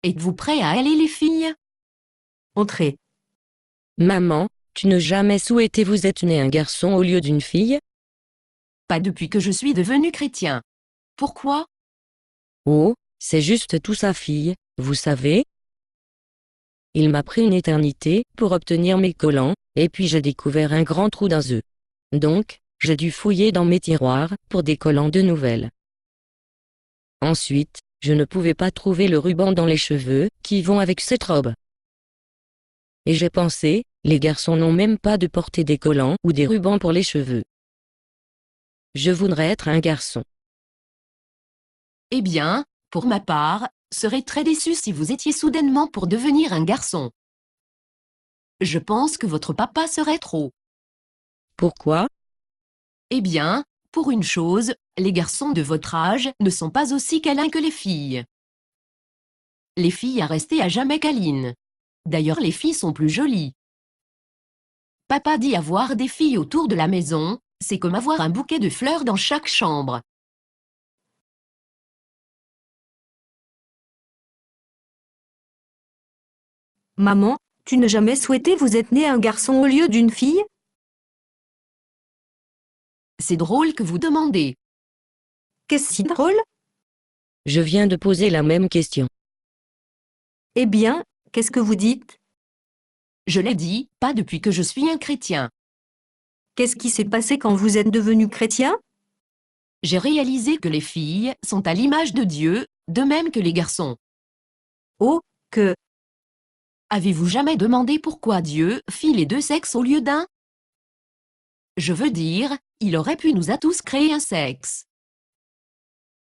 Êtes-vous prêts à aller les filles? Entrez. Maman, tu n'as jamais souhaité vous être né un garçon au lieu d'une fille? Pas depuis que je suis devenu chrétien. Pourquoi? Oh, c'est juste tout sa fille, vous savez? Il m'a pris une éternité pour obtenir mes collants, et puis j'ai découvert un grand trou dans eux. Donc, j'ai dû fouiller dans mes tiroirs pour des collants de nouvelles. Ensuite, je ne pouvais pas trouver le ruban dans les cheveux qui vont avec cette robe. Et j'ai pensé, les garçons n'ont même pas de porter des collants ou des rubans pour les cheveux. Je voudrais être un garçon. Eh bien, pour ma part, serais très déçu si vous étiez soudainement pour devenir un garçon. Je pense que votre papa serait trop. Pourquoi? Eh bien, pour une chose, les garçons de votre âge ne sont pas aussi câlins que les filles. Les filles restent à jamais câlines. D'ailleurs, les filles sont plus jolies. Papa dit avoir des filles autour de la maison, c'est comme avoir un bouquet de fleurs dans chaque chambre. Maman, tu n'as jamais souhaité vous être né un garçon au lieu d'une fille? C'est drôle que vous demandez. Qu'est-ce si drôle? Je viens de poser la même question. Eh bien, qu'est-ce que vous dites? Je l'ai dit, pas depuis que je suis un chrétien. Qu'est-ce qui s'est passé quand vous êtes devenu chrétien? J'ai réalisé que les filles sont à l'image de Dieu, de même que les garçons. Oh, que... Avez-vous jamais demandé pourquoi Dieu fit les deux sexes au lieu d'un? Je veux dire, il aurait pu nous a tous créer un sexe.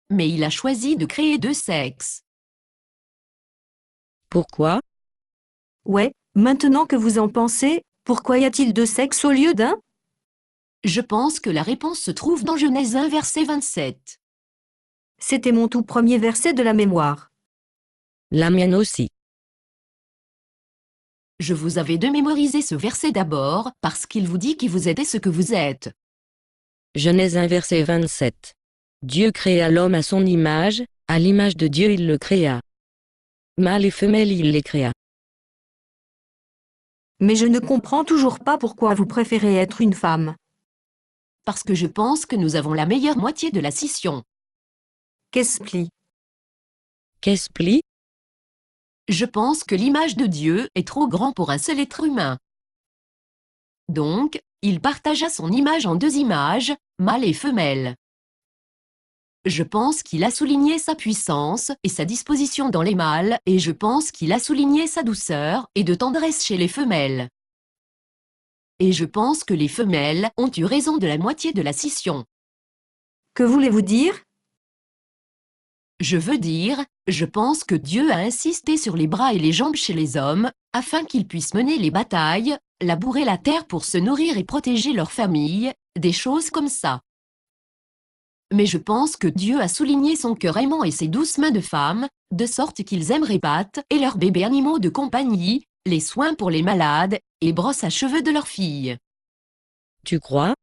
Mais il a choisi de créer deux sexes. Pourquoi? Ouais, maintenant que vous en pensez, pourquoi y a-t-il deux sexes au lieu d'un? Je pense que la réponse se trouve dans Genèse 1 verset 27. C'était mon tout premier verset de la mémoire. La mienne aussi. Je vous avais de mémoriser ce verset d'abord, parce qu'il vous dit qui vous êtes et ce que vous êtes. Genèse 1 verset 27. Dieu créa l'homme à son image, à l'image de Dieu il le créa. Mâle et femelle il les créa. Mais je ne comprends toujours pas pourquoi vous préférez être une femme. Parce que je pense que nous avons la meilleure moitié de la scission. Qu'est-ce-pli? Qu'est-ce pli? Je pense que l'image de Dieu est trop grand pour un seul être humain. Donc, il partagea son image en deux images, mâle et femelle. Je pense qu'il a souligné sa puissance et sa disposition dans les mâles, et je pense qu'il a souligné sa douceur et de tendresse chez les femelles. Et je pense que les femelles ont eu raison de la moitié de la scission. Que voulez-vous dire? Je veux dire, je pense que Dieu a insisté sur les bras et les jambes chez les hommes, afin qu'ils puissent mener les batailles, labourer la terre pour se nourrir et protéger leur famille, des choses comme ça. Mais je pense que Dieu a souligné son cœur aimant et ses douces mains de femme, de sorte qu'ils aimeraient pâtes et leurs bébés animaux de compagnie, les soins pour les malades, et brosses à cheveux de leurs filles. Tu crois?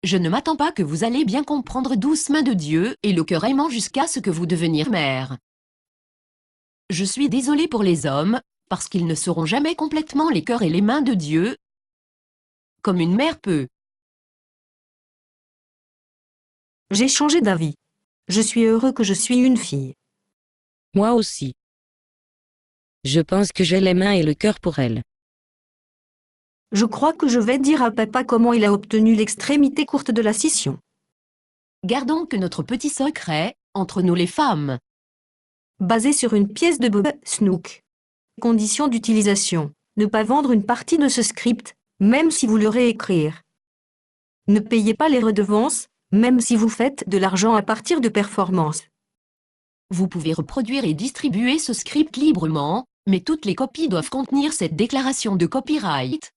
Je ne m'attends pas que vous allez bien comprendre douce main de Dieu et le cœur aimant jusqu'à ce que vous deveniez mère. Je suis désolée pour les hommes, parce qu'ils ne seront jamais complètement les cœurs et les mains de Dieu, comme une mère peut. J'ai changé d'avis. Je suis heureux que je suis une fille. Moi aussi. Je pense que j'ai les mains et le cœur pour elle. Je crois que je vais dire à papa comment il a obtenu l'extrémité courte de la scission. Gardons que notre petit secret, entre nous les femmes. Basé sur une pièce de Bob Snook. Conditions d'utilisation. Ne pas vendre une partie de ce script, même si vous le réécrire. Ne payez pas les redevances, même si vous faites de l'argent à partir de performances. Vous pouvez reproduire et distribuer ce script librement, mais toutes les copies doivent contenir cette déclaration de copyright.